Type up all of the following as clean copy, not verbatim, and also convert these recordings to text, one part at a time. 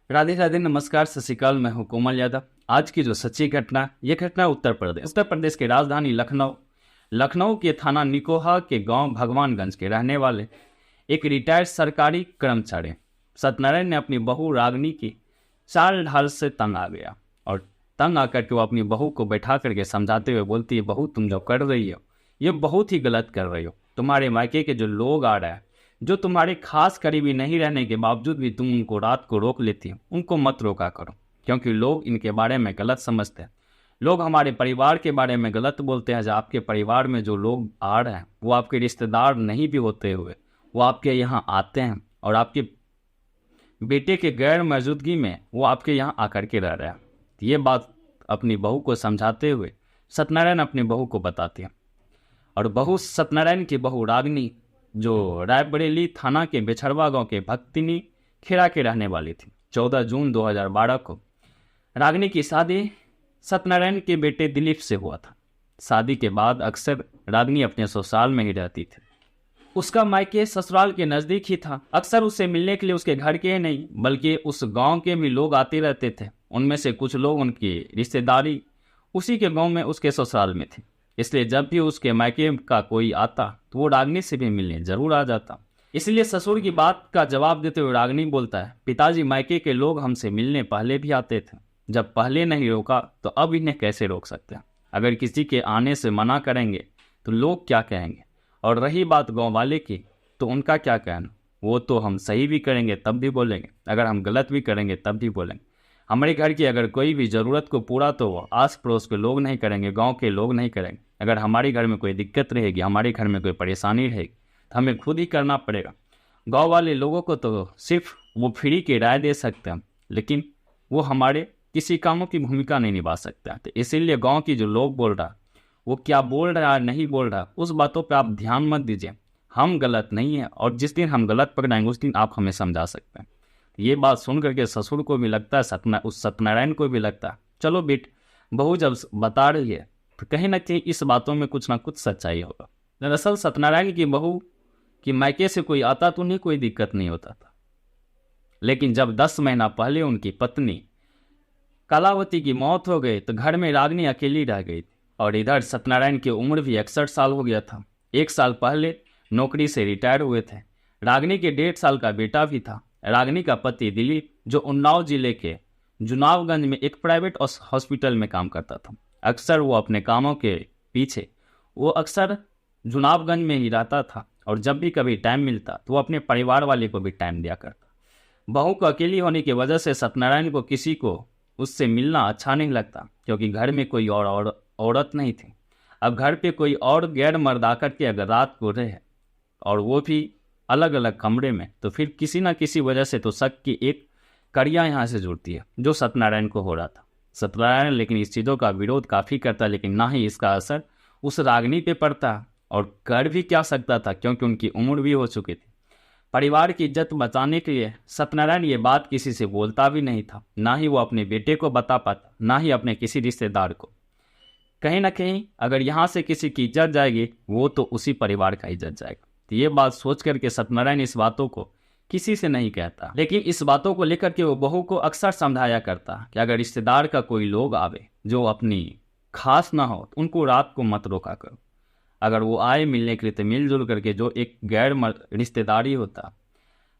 राधे राधे, नमस्कार, सत श्री अकाल। मैं हूं कोमल यादव। आज की जो सच्ची घटना, ये घटना उत्तर प्रदेश के राजधानी लखनऊ के थाना निकोहा के गांव भगवानगंज के रहने वाले एक रिटायर्ड सरकारी कर्मचारी सत्यनारायण ने अपनी बहू रागिनी की चाल ढाल से तंग आ गया और तंग आकर के वो अपनी बहू को बैठा करके समझाते हुए बोलती है, बहू तुम जो कर रही हो ये बहुत ही गलत कर रही हो। तुम्हारे मायके के जो लोग आ रहे हैं, जो तुम्हारे खास करीबी नहीं रहने के बावजूद भी तुम उनको रात को रोक लेती हो, उनको मत रोका करो, क्योंकि लोग इनके बारे में गलत समझते हैं। लोग हमारे परिवार के बारे में गलत बोलते हैं। जब आपके परिवार में जो लोग आ रहे हैं वो आपके रिश्तेदार नहीं भी होते हुए वो आपके यहाँ आते हैं और आपके बेटे के गैर मौजूदगी में वो आपके यहाँ आकर के रह रहे हैं। ये बात अपनी बहू को समझाते हुए सत्यनारायण अपनी बहू को बताते हैं और बहू सत्यनारायण की बहू रागिनी जो रायबरेली थाना के बेछड़वा गांव के भक्तिनी खेड़ा के रहने वाली थी। 14 जून 2012 को रागिनी की शादी सत्यनारायण के बेटे दिलीप से हुआ था। शादी के बाद अक्सर रागिनी अपने ससुराल में ही रहती थी। उसका मायके ससुराल के नज़दीक ही था। अक्सर उससे मिलने के लिए उसके घर के ही नहीं बल्कि उस गांव के भी लोग आते रहते थे। उनमें से कुछ लोग उनकी रिश्तेदारी उसी के गांव में उसके ससुराल में थी, इसलिए जब भी उसके मायके का कोई आता तो वो रागिनी से भी मिलने जरूर आ जाता। इसलिए ससुर की बात का जवाब देते हुए रागिनी बोलता है, पिताजी मायके के लोग हमसे मिलने पहले भी आते थे, जब पहले नहीं रोका तो अब इन्हें कैसे रोक सकते हैं। अगर किसी के आने से मना करेंगे तो लोग क्या कहेंगे, और रही बात गाँव वाले की तो उनका क्या कहना, वो तो हम सही भी करेंगे तब भी बोलेंगे, अगर हम गलत भी करेंगे तब भी बोलेंगे। हमारे घर की अगर कोई भी ज़रूरत को पूरा तो वो आस पड़ोस के लोग नहीं करेंगे, गांव के लोग नहीं करेंगे। अगर हमारे घर में कोई दिक्कत रहेगी, हमारे घर में कोई परेशानी रहेगी तो हमें खुद ही करना पड़ेगा। गांव वाले लोगों को तो सिर्फ वो फ्री की राय दे सकते हैं, लेकिन वो हमारे किसी कामों की भूमिका नहीं निभा सकता। तो इसीलिए गाँव की जो लोग बोल रहा वो क्या बोल रहा है नहीं बोल रहा उस बातों पर आप ध्यान मत दीजिए। हम गलत नहीं है और जिस दिन हम गलत पकड़ाएंगे उस दिन आप हमें समझा सकते हैं। ये बात सुन करके ससुर को भी लगता है, उस सत्यनारायण को भी लगता है, चलो बहू जब बता रही है तो कहीं ना कहीं इस बातों में कुछ ना कुछ सच्चाई होगा। दरअसल सत्यनारायण की बहू की मायके से कोई आता तो उन्हें कोई दिक्कत नहीं होता था, लेकिन जब 10 महीना पहले उनकी पत्नी कलावती की मौत हो गई तो घर में रागिनी अकेली रह गई थी और इधर सत्यनारायण की उम्र भी 61 साल हो गया था। 1 साल पहले नौकरी से रिटायर हुए थे। रागिनी के 1.5 साल का बेटा भी था। रागिनी का पति दिलीप जो उन्नाव जिले के जुनावगंज में एक प्राइवेट हॉस्पिटल में काम करता था। अक्सर वो अपने कामों के पीछे वो अक्सर जुनावगंज में ही रहता था और जब भी कभी टाइम मिलता तो वो अपने परिवार वाले को भी टाइम दिया करता। बहू को अकेली होने की वजह से सत्यनारायण को किसी को उससे मिलना अच्छा नहीं लगता, क्योंकि घर में कोई और औरत नहीं थी। अब घर पे कोई और गैर मर्द आकर के अगर रात को रहे और वो भी अलग अलग कमरे में, तो फिर किसी ना किसी वजह से तो शक की एक कड़ियाँ यहाँ से जुड़ती है, जो सत्यनारायण को हो रहा था। सत्यनारायण लेकिन इस चीज़ों का विरोध काफ़ी करता, लेकिन ना ही इसका असर उस रागिनी पे पड़ता और कर भी क्या सकता था, क्योंकि उनकी उम्र भी हो चुकी थी। परिवार की इज्जत बचाने के लिए सत्यनारायण ये बात किसी से बोलता भी नहीं था, ना ही वो अपने बेटे को बता पाता, ना ही अपने किसी रिश्तेदार को। कहीं ना कहीं अगर यहाँ से किसी की इज्जत जाएगी वो तो उसी परिवार का इज्जत जाएगा। तो ये बात सोच करके सत्यनारायण इस बातों को किसी से नहीं कहता, लेकिन इस बातों को लेकर के वो बहू को अक्सर समझाया करता कि अगर रिश्तेदार का कोई लोग आवे जो अपनी खास ना हो तो उनको रात को मत रोका करो। अगर वो आए मिलने के लिए तो मिलजुल करके, जो एक गैर रिश्तेदारी होता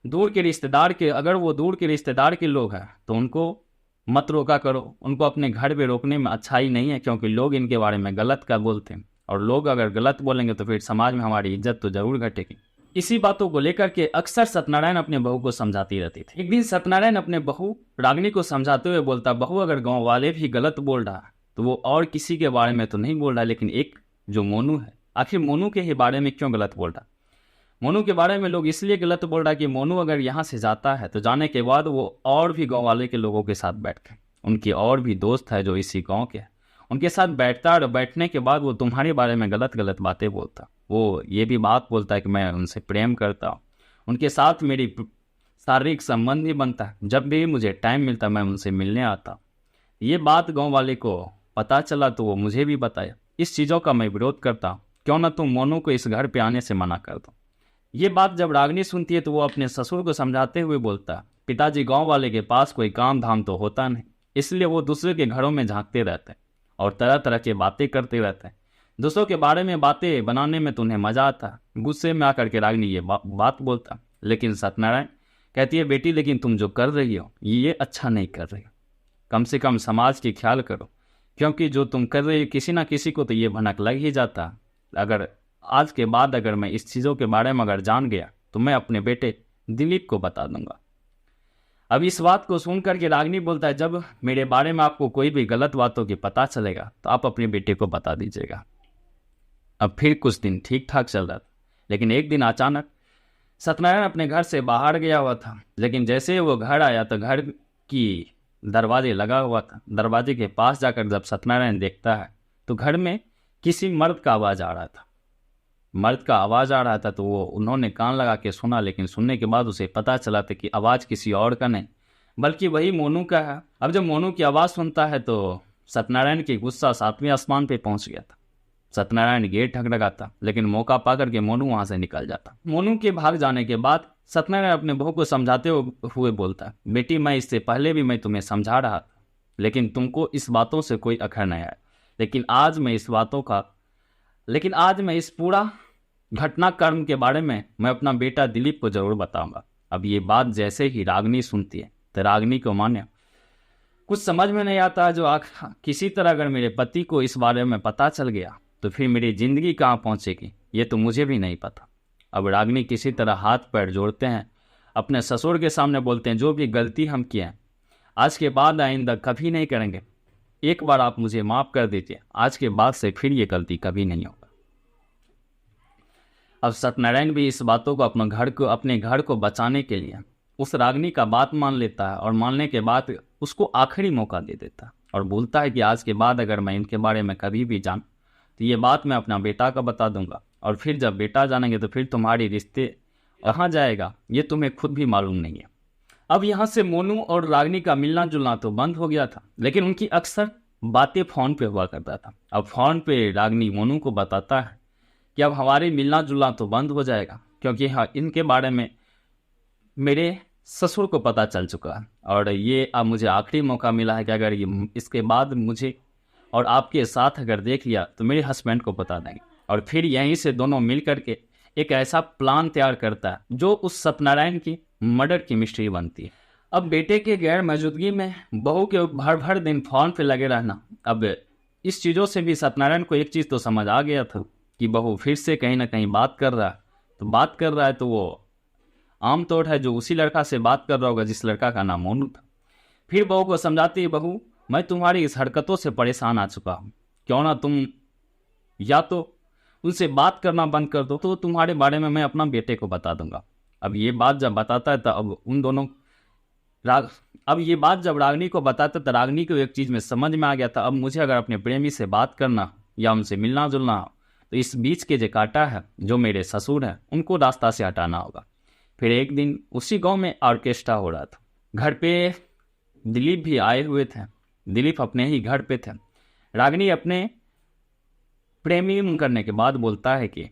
दूर के रिश्तेदार के, अगर वो दूर के रिश्तेदार के लोग हैं तो उनको मत रोका करो। उनको अपने घर पे रोकने में अच्छाई नहीं है, क्योंकि लोग इनके बारे में गलत का बोलते हैं और लोग अगर गलत बोलेंगे तो फिर समाज में हमारी इज्जत तो जरूर घटेगी। इसी बातों को लेकर के अक्सर सत्यनारायण अपने बहू को समझाती रहती थी। एक दिन सत्यनारायण अपने बहू रागिनी को समझाते हुए बोलता, बहू अगर गाँव वाले भी गलत बोल रहा तो वो और किसी के बारे में तो नहीं बोल रहा, लेकिन एक जो मोनू है, आखिर मोनू के ही बारे में क्यों गलत बोल रहा। मोनू के बारे में लोग इसलिए गलत बोल रहा कि मोनू अगर यहाँ से जाता है तो जाने के बाद वो और भी गांव वाले के लोगों के साथ बैठता, उनके और भी दोस्त है जो इसी गांव के, उनके साथ बैठता और बैठने के बाद वो तुम्हारे बारे में गलत गलत बातें बोलता। वो ये भी बात बोलता है कि मैं उनसे प्रेम करता हूँ, उनके साथ मेरी शारीरिक संबंध ही बनता है, जब भी मुझे टाइम मिलता मैं उनसे मिलने आता। ये बात गाँव वाले को पता चला तो वो मुझे भी बताया। इस चीज़ों का मैं विरोध करता हूँ, क्यों ना तुम मोनू को इस घर पे आने से मना कर दो। ये बात जब रागिनी सुनती है तो वो अपने ससुर को समझाते हुए बोलता, पिताजी गांव वाले के पास कोई काम धाम तो होता नहीं, इसलिए वो दूसरे के घरों में झांकते रहते हैं और तरह तरह की बातें करते रहते हैं। दूसरों के बारे में बातें बनाने में तो उन्हें मजा आता। गुस्से में आकर के रागिनी ये बात बोलता, लेकिन सत्यनारायण कहती है, बेटी लेकिन तुम जो कर रही हो ये अच्छा नहीं कर रही हो, कम से कम समाज की ख्याल करो, क्योंकि जो तुम कर रही हो किसी ना किसी को तो ये भनक लग ही जाता। अगर आज के बाद अगर मैं इस चीज़ों के बारे में अगर जान गया तो मैं अपने बेटे दिलीप को बता दूंगा। अब इस बात को सुन करके रागिनी बोलता है, जब मेरे बारे में आपको कोई भी गलत बातों की पता चलेगा तो आप अपने बेटे को बता दीजिएगा। अब फिर कुछ दिन ठीक ठाक चल रहा था, लेकिन एक दिन अचानक सत्यनारायण अपने घर से बाहर गया हुआ था, लेकिन जैसे ही वो घर आया तो घर की दरवाजे लगा हुआ था। दरवाजे के पास जाकर जब सत्यनारायण देखता है तो घर में किसी मर्द का आवाज़ आ रहा था। मर्द का आवाज़ आ रहा था तो वो उन्होंने कान लगा के सुना, लेकिन सुनने के बाद उसे पता चला था कि आवाज़ किसी और का नहीं बल्कि वही मोनू का है। अब जब मोनू की आवाज़ सुनता है तो सत्यनारायण की गुस्सा 7वें आसमान पे पहुंच गया था। सत्यनारायण गेट ठकठकाता, लेकिन मौका पाकर के मोनू वहां से निकल जाता। मोनू के भाग जाने के बाद सत्यनारायण अपने बहू को समझाते हुए बोलता, बेटी मैं इससे पहले भी मैं तुम्हें समझा रहा था, लेकिन तुमको इस बातों से कोई अखर नहीं आया। लेकिन आज मैं इस पूरा घटनाक्रम के बारे में मैं अपना बेटा दिलीप को जरूर बताऊंगा। अब ये बात जैसे ही रागिनी सुनती है तो रागिनी को मान्य कुछ समझ में नहीं आता। जो किसी तरह अगर मेरे पति को इस बारे में पता चल गया तो फिर मेरी जिंदगी कहाँ पहुंचेगी ये तो मुझे भी नहीं पता। अब रागिनी किसी तरह हाथ पैर जोड़ते हैं, अपने ससुर के सामने बोलते हैं, जो भी गलती हम किए हैं आज के बाद आइंदा कभी नहीं करेंगे, एक बार आप मुझे माफ़ कर दीजिए, आज के बाद से फिर ये गलती कभी नहीं होगा। अब सत्यनारायण भी इस बातों को अपने घर को बचाने के लिए उस रागिनी का बात मान लेता है और मानने के बाद उसको आखिरी मौका दे देता है और बोलता है कि आज के बाद अगर मैं इनके बारे में कभी भी जान तो ये बात मैं अपना बेटा का बता दूंगा, और फिर जब बेटा जानेंगे तो फिर तुम्हारी रिश्ते कहाँ जाएगा ये तुम्हें खुद भी मालूम नहीं है। अब यहाँ से मोनू और रागिनी का मिलना जुलना तो बंद हो गया था, लेकिन उनकी अक्सर बातें फ़ोन पे हुआ करता था। अब फ़ोन पे रागिनी मोनू को बताता है कि अब हमारे मिलना जुलना तो बंद हो जाएगा, क्योंकि हाँ इनके बारे में मेरे ससुर को पता चल चुका है और ये अब मुझे आखिरी मौका मिला है कि अगर ये इसके बाद मुझे और आपके साथ अगर देख लिया तो मेरे हस्बैंड को बता देंगे। और फिर यहीं से दोनों मिल करके एक ऐसा प्लान तैयार करता है जो उस सत्यनारायण की मर्डर की मिस्ट्री बनती है। अब बेटे के गैर मौजूदगी में बहू के भर दिन फोन पे लगे रहना, अब इस चीज़ों से भी सत्यनारायण को एक चीज़ तो समझ आ गया था कि बहू फिर से कहीं ना कहीं बात कर रहा है तो वो आमतौर है जो उसी लड़का से बात कर रहा होगा जिस लड़का का नाम मोनू था। फिर बहू को समझाती है, बहू मैं तुम्हारी इस हरकतों से परेशान आ चुका हूँ, क्यों ना तुम या तो उनसे बात करना बंद कर दो तो तुम्हारे बारे में मैं अपना बेटे को बता दूंगा। अब ये बात जब बताता है तो अब ये बात जब रागिनी को बताता तो रागिनी को एक चीज़ में समझ में आ गया था, अब मुझे अगर अपने प्रेमी से बात करना या उनसे मिलना जुलना तो इस बीच के जो कांटा है जो मेरे ससुर हैं उनको रास्ता से हटाना होगा। फिर एक दिन उसी गांव में ऑर्केस्ट्रा हो रहा था, घर पे दिलीप भी आए हुए थे। दिलीप अपने ही घर पे थे। रागिनी अपने प्रेमी करने के बाद बोलता है कि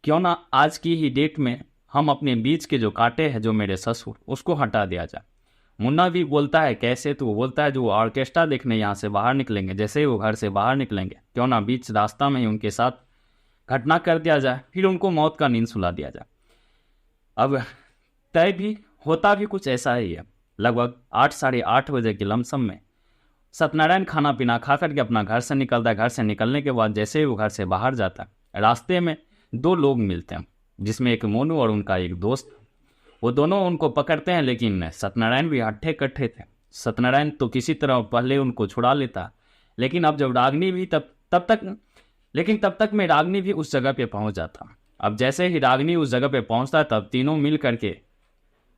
क्यों ना आज की ही डेट में हम अपने बीच के जो कांटे हैं जो मेरे ससुर उसको हटा दिया जाए। मुन्ना भी बोलता है कैसे, तो वो बोलता है जो ऑर्केस्ट्रा देखने यहाँ से बाहर निकलेंगे, जैसे ही वो घर से बाहर निकलेंगे क्यों ना बीच रास्ता में ही उनके साथ घटना कर दिया जाए, फिर उनको मौत का नींद सुला दिया जाए। अब तय भी होता भी कुछ ऐसा ही है। लगभग 8 साढ़े 8 बजे के लमसम में सत्यनारायण खाना पीना खा करके अपना घर से निकलता है। घर से निकलने के बाद जैसे ही वो घर से बाहर जाता है रास्ते में 2 लोग मिलते हैं, जिसमें एक मोनू और उनका एक दोस्त। वो दोनों उनको पकड़ते हैं, लेकिन सत्यनारायण भी हट्ठे कट्ठे थे। सत्यनारायण तो किसी तरह पहले उनको छुड़ा लेता, लेकिन अब जब रागिनी भी तब तक में रागिनी भी उस जगह पे पहुंच जाता। अब जैसे ही रागिनी उस जगह पे पहुंचता तब तीनों मिल करके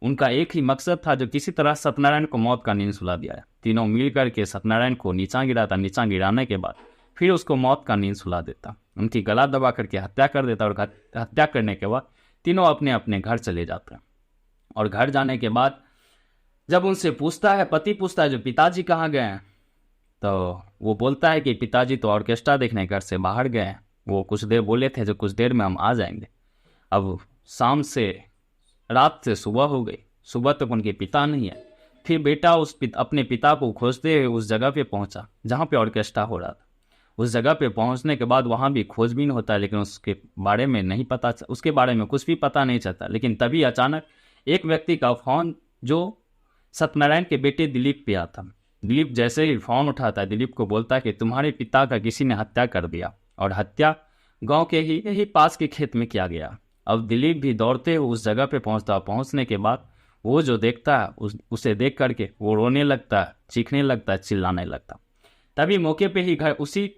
उनका एक ही मकसद था जो किसी तरह सत्यनारायण को मौत का नींद सुला दिया। तीनों मिल करके सत्यनारायण को नीचा गिराता, नीचा गिराने के बाद फिर उसको मौत का नींद सुला देता, उनकी गला दबा करके हत्या कर देता और हत्या करने के बाद तीनों अपने अपने घर चले जाते हैं। और घर जाने के बाद जब उनसे पति पूछता है जो पिताजी कहाँ गए हैं, तो वो बोलता है कि पिताजी तो ऑर्केस्ट्रा देखने घर से बाहर गए हैं, वो कुछ देर बोले थे जो कुछ देर में हम आ जाएंगे। अब रात से सुबह हो गई, सुबह तक उनके पिता नहीं है। फिर बेटा अपने पिता को खोजते हुए उस जगह पे पहुंचा जहाँ पे ऑर्केस्ट्रा हो रहा था। उस जगह पे पहुंचने के बाद वहाँ भी खोजबीन होता है, लेकिन उसके बारे में कुछ भी पता नहीं चलता। लेकिन तभी अचानक एक व्यक्ति का फोन जो सत्यनारायण के बेटे दिलीप पे आता। दिलीप जैसे ही फोन उठाता है, दिलीप को बोलता है कि तुम्हारे पिता का किसी ने हत्या कर दिया, और हत्या गांव के ही पास के खेत में किया गया। अब दिलीप भी दौड़ते हुए उस जगह पे पहुंचने के बाद वो जो देखता है उसे देख करके वो रोने लगता है, चीखने लगता है, चिल्लाने लगता। तभी मौके पे ही उसी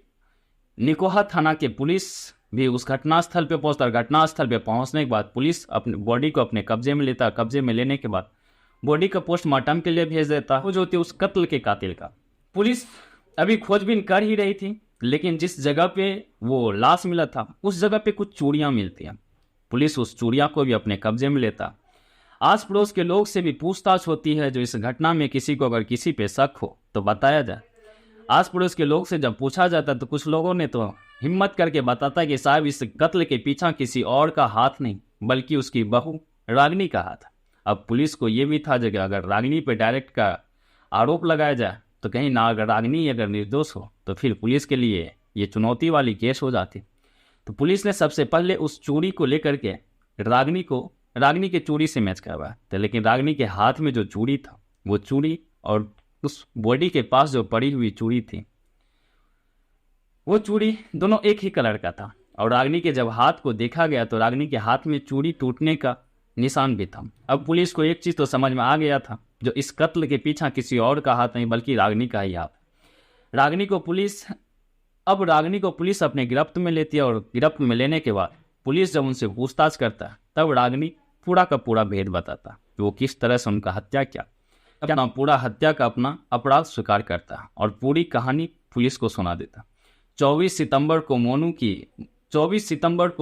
निकोहा थाना के पुलिस भी उस घटनास्थल पे पहुंचता। घटनास्थल पे पहुंचने के बाद पुलिस अपने बॉडी को अपने कब्जे में लेता। कब्जे में लेने के बाद बॉडी का पोस्टमार्टम के लिए भेज देता। खोज होती उस कत्ल के कातिल का। पुलिस अभी खोजबीन कर ही रही थी, लेकिन जिस जगह पे वो लाश मिला था उस जगह पे कुछ चूड़ियां मिलती हैं। पुलिस उस चूड़ियां को भी अपने कब्जे में लेता। आस पड़ोस के लोग से भी पूछताछ होती है, जो इस घटना में किसी को अगर किसी पे शक हो तो बताया जाए। आस पड़ोस के लोग से जब पूछा जाता तो कुछ लोगों ने तो हिम्मत करके बताता कि साहब इस कत्ल के पीछे किसी और का हाथ नहीं बल्कि उसकी बहू रागिनी का हाथ। अब पुलिस को ये भी था कि अगर रागिनी पे डायरेक्ट का आरोप लगाया जाए तो कहीं ना अगर रागिनी अगर निर्दोष हो तो फिर पुलिस के लिए ये चुनौती वाली केस हो जाती। तो पुलिस ने सबसे पहले उस चूड़ी को लेकर के रागिनी के चूड़ी से मैच करवाया। तो लेकिन रागिनी के हाथ में जो चूड़ी था वो चूड़ी और उस बॉडी के पास जो पड़ी हुई चूड़ी थी वो चूड़ी दोनों एक ही कलर का था। और रागिनी के जब हाथ को देखा गया तो रागिनी के हाथ में चूड़ी टूटने का निशान भी था। अब पुलिस को एक चीज़ तो समझ में आ गया था, जो इस कत्ल के पीछे किसी और का हाथ नहीं बल्कि रागिनी का ही हाथ। रागिनी को पुलिस अपने गिरफ्त में लेती है, और गिरफ्त में लेने के बाद पुलिस जब उनसे पूछताछ करता है तब रागिनी पूरा का पूरा भेद बताता है कि वो किस तरह से उनका हत्या किया। अपना पूरा हत्या का अपना अपराध स्वीकार करता है और पूरी कहानी पुलिस को सुना देता। 24 सितंबर को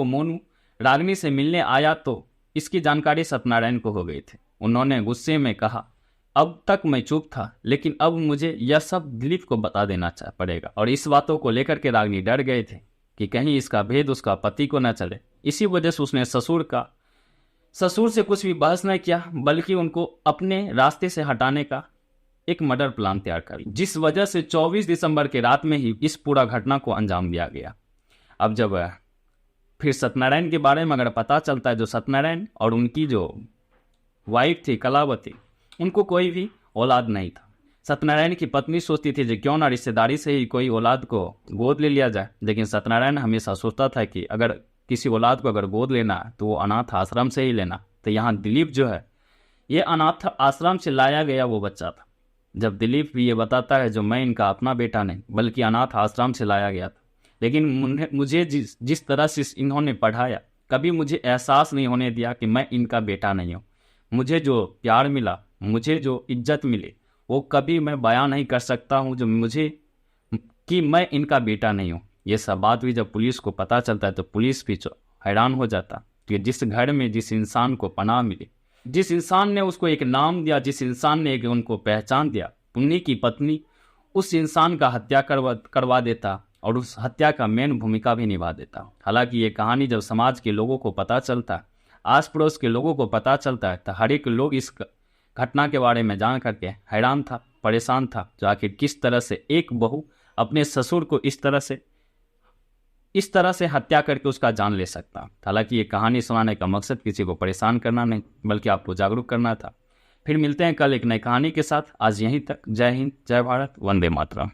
मोनू रागिनी से मिलने आया तो इसकी जानकारी सत्यनारायण को हो गई थी। उन्होंने गुस्से में कहा, अब तक मैं चुप था, लेकिन अब मुझे यह सब दिलीप को बता देना पड़ेगा। और इस बातों को लेकर के रागिनी डर गए थे कि कहीं इसका भेद उसका पति को न चले। इसी वजह से उसने ससुर से कुछ भी बहस नहीं किया, बल्कि उनको अपने रास्ते से हटाने का एक मर्डर प्लान तैयार कर, जिस वजह से 24 दिसंबर के रात में ही इस पूरा घटना को अंजाम दिया गया। अब जब फिर सत्यनारायण के बारे में अगर पता चलता है, जो सत्यनारायण और उनकी जो वाइफ थी कलावती, उनको कोई भी औलाद नहीं था। सत्यनारायण की पत्नी सोचती थी कि क्यों ना रिश्तेदारी से ही कोई औलाद को गोद ले लिया जाए, लेकिन सत्यनारायण हमेशा सोचता था कि अगर किसी औलाद को अगर गोद लेना है तो वो अनाथ आश्रम से ही लेना। तो यहाँ दिलीप जो है ये अनाथ आश्रम से लाया गया वो बच्चा था। जब दिलीप भी ये बताता है जो मैं इनका अपना बेटा नहीं बल्कि अनाथ आश्रम से लाया गया था, लेकिन मुझे जिस तरह से इन्होंने पढ़ाया, कभी मुझे एहसास नहीं होने दिया कि मैं इनका बेटा नहीं हूँ। मुझे जो प्यार मिला, मुझे जो इज्जत मिली, वो कभी मैं बयां नहीं कर सकता हूँ कि मैं इनका बेटा नहीं हूँ। ये सब बात भी जब पुलिस को पता चलता है तो पुलिस भी हैरान हो जाता कि जिस घर में जिस इंसान को पनाह मिली, जिस इंसान ने उसको एक नाम दिया, जिस इंसान ने एक उनको पहचान दिया, उन्हीं की पत्नी उस इंसान का हत्या करवा देता और उस हत्या का मेन भूमिका भी निभा देता। हालांकि ये कहानी जब समाज के लोगों को पता चलता, आस पड़ोस के लोगों को पता चलता है, तो हर एक लोग इस घटना के बारे में जान करके हैरान था, परेशान था, जो आखिर किस तरह से एक बहू अपने ससुर को इस तरह से हत्या करके उसका जान ले सकता। हालांकि ये कहानी सुनाने का मकसद किसी को परेशान करना नहीं बल्कि आपको जागरूक करना था। फिर मिलते हैं कल एक नई कहानी के साथ। आज यहीं तक। जय हिंद, जय भारत, वंदे मातरम।